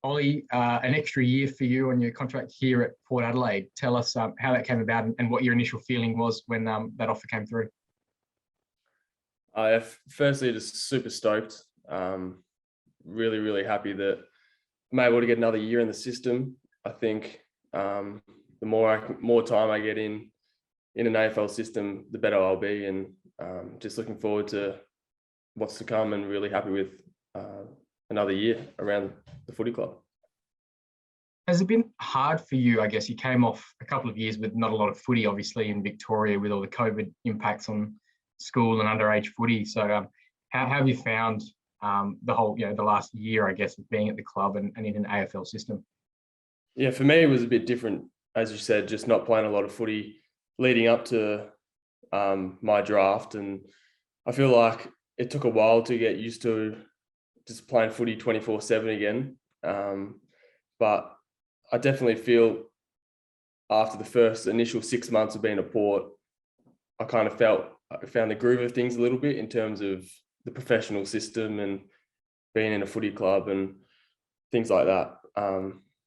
Ollie, an extra year for you on your contract here at Port Adelaide. Tell us how that came about and what your initial feeling was when that offer came through. Firstly, just super stoked. Really, really happy that I'm able to get another year in the system. I think the more time I get in an AFL system, the better I'll be, and just looking forward to what's to come, and really happy with another year around the footy club. Has it been hard for you? I guess you came off a couple of years with not a lot of footy, obviously, in Victoria with all the COVID impacts on school and underage footy. So how have you found the whole, the last year, I guess, of being at the club and in an AFL system? Yeah, for me, it was a bit different. As you said, just not playing a lot of footy leading up to my draft. And I feel like it took a while to get used to just playing footy 24/7 again. But I definitely feel after the first initial 6 months of being at Port, I found the groove of things a little bit in terms of the professional system and being in a footy club and things like that.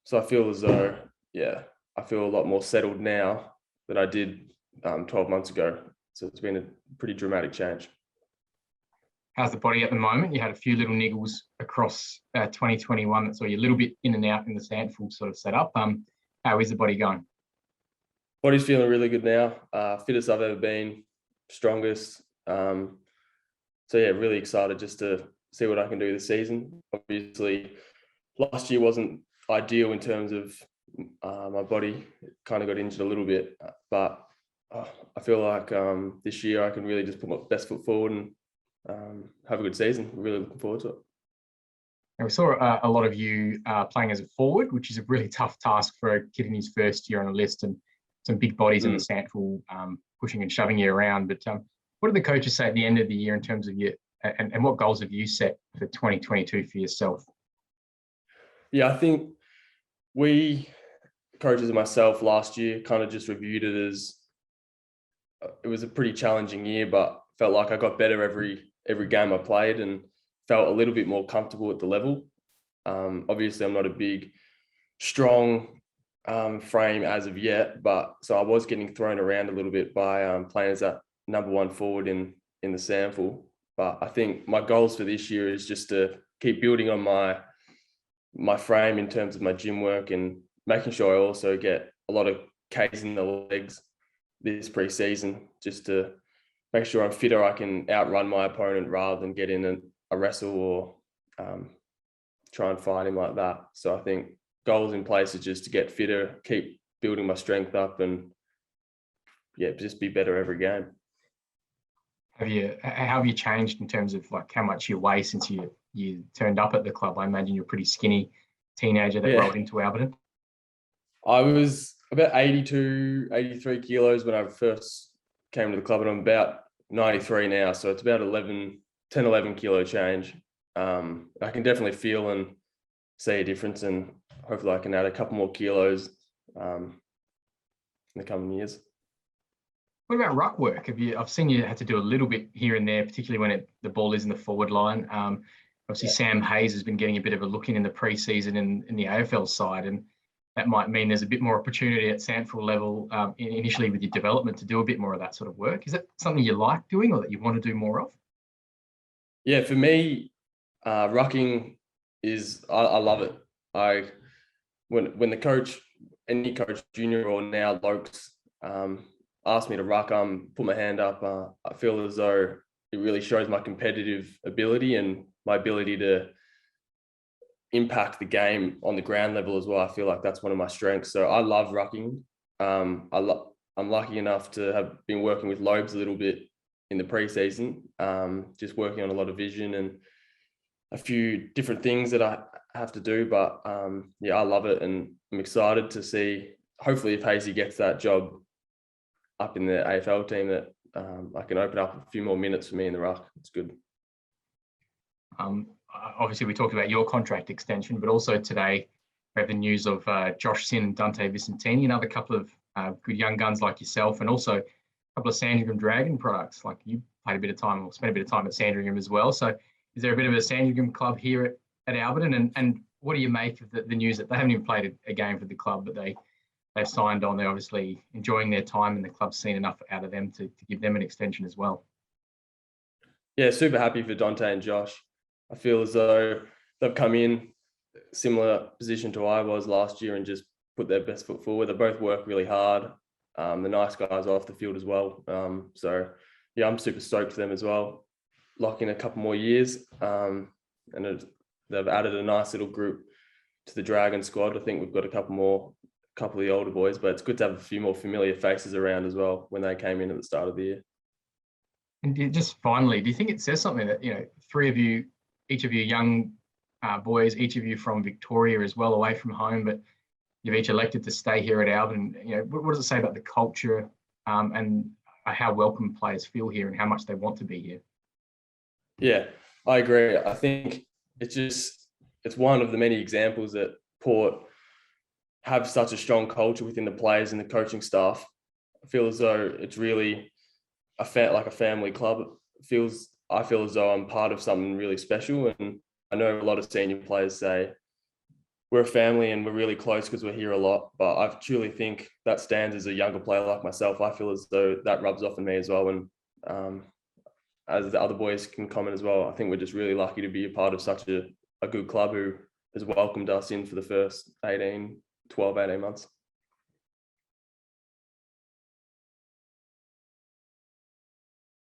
So I feel as though, I feel a lot more settled now than I did 12 months ago. So it's been a pretty dramatic change. How's the body at the moment? You had a few little niggles across 2021 that saw you a little bit in and out in the SANFL sort of setup. How is the body going? Body's feeling really good now. Fittest I've ever been, strongest. So yeah, really excited just to see what I can do this season. Obviously, last year wasn't ideal in terms of my body. It kind of got injured a little bit, but I feel like this year I can really just put my best foot forward and have a good season. Really looking forward to it. Now, we saw a lot of you playing as a forward, which is a really tough task for a kid in his first year on a list, and some big bodies in the SANFL pushing and shoving you around. But what did the coaches say at the end of the year in terms of you, and what goals have you set for 2022 for yourself? Yeah, I think we, coaches and myself, last year kind of just reviewed it as it was a pretty challenging year, but felt like I got better every game I played and felt a little bit more comfortable at the level. Obviously, I'm not a big, strong frame as of yet, but so I was getting thrown around a little bit by playing as that number one forward in the SANFL. But I think my goals for this year is just to keep building on my frame in terms of my gym work and making sure I also get a lot of Ks in the legs this pre-season, just to make sure I'm fitter. I can outrun my opponent rather than get in a wrestle or try and fight him like that. So I think goals in place is just to get fitter, keep building my strength up, and just be better every game. How have you changed in terms of like how much you weigh since you turned up at the club? I imagine you're a pretty skinny teenager that rolled into Alberton. I was about 82, 83 kilos when I first came to the club, and I'm about 93 now. So it's about 11 kilo change. I can definitely feel and see a difference, and hopefully I can add a couple more kilos in the coming years. What about ruck work? I've seen you had to do a little bit here and there, particularly when the ball is in the forward line. Obviously, Sam Hayes has been getting a bit of a look in the pre-season in the AFL side, and that might mean there's a bit more opportunity at SANFL level initially with your development to do a bit more of that sort of work. Is that something you like doing or that you want to do more of? Yeah, for me, rucking is, I love it. When the coach, any coach, junior or now Lokes, asked me to ruck, put my hand up, I feel as though it really shows my competitive ability and my ability to impact the game on the ground level as well. I feel like that's one of my strengths. So I love rucking. I'm lucky enough to have been working with Lobes a little bit in the pre-season, just working on a lot of vision and a few different things that I have to do. But I love it, and I'm excited to see, hopefully if Hazy gets that job up in the AFL team, that I can open up a few more minutes for me in the ruck. It's good. Obviously, we talked about your contract extension, but also today we have the news of Josh Sin and Dante Vicentini, another couple of good young guns like yourself, and also a couple of Sandringham Dragon products. Like you played a bit of time or spent a bit of time at Sandringham as well. So is there a bit of a Sandringham club here at Alberton? And what do you make of the news that they haven't even played a game for the club, but they've signed on? They're obviously enjoying their time, and the club's seen enough out of them to give them an extension as well. Yeah, super happy for Dante and Josh. I feel as though they've come in similar position to I was last year and just put their best foot forward. They both work really hard. The nice guys off the field as well. So yeah, I'm super stoked for them as well. Lock in a couple more years, and they've added a nice little group to the Dragon squad. I think we've got a couple of the older boys, but it's good to have a few more familiar faces around as well when they came in at the start of the year. And just finally, do you think it says something that, three of you, each of you young boys, each of you from Victoria as well, away from home, but you've each elected to stay here at Albion? What does it say about the culture and how welcome players feel here and how much they want to be here? Yeah, I agree. I think it's one of the many examples that Port have such a strong culture within the players and the coaching staff. I feel as though it's really like a family club. I feel as though I'm part of something really special, and I know a lot of senior players say we're a family and we're really close because we're here a lot, but I truly think that stands as a younger player like myself. I feel as though that rubs off on me as well, and as the other boys can comment as well, I think we're just really lucky to be a part of such a good club who has welcomed us in for the first 18 months.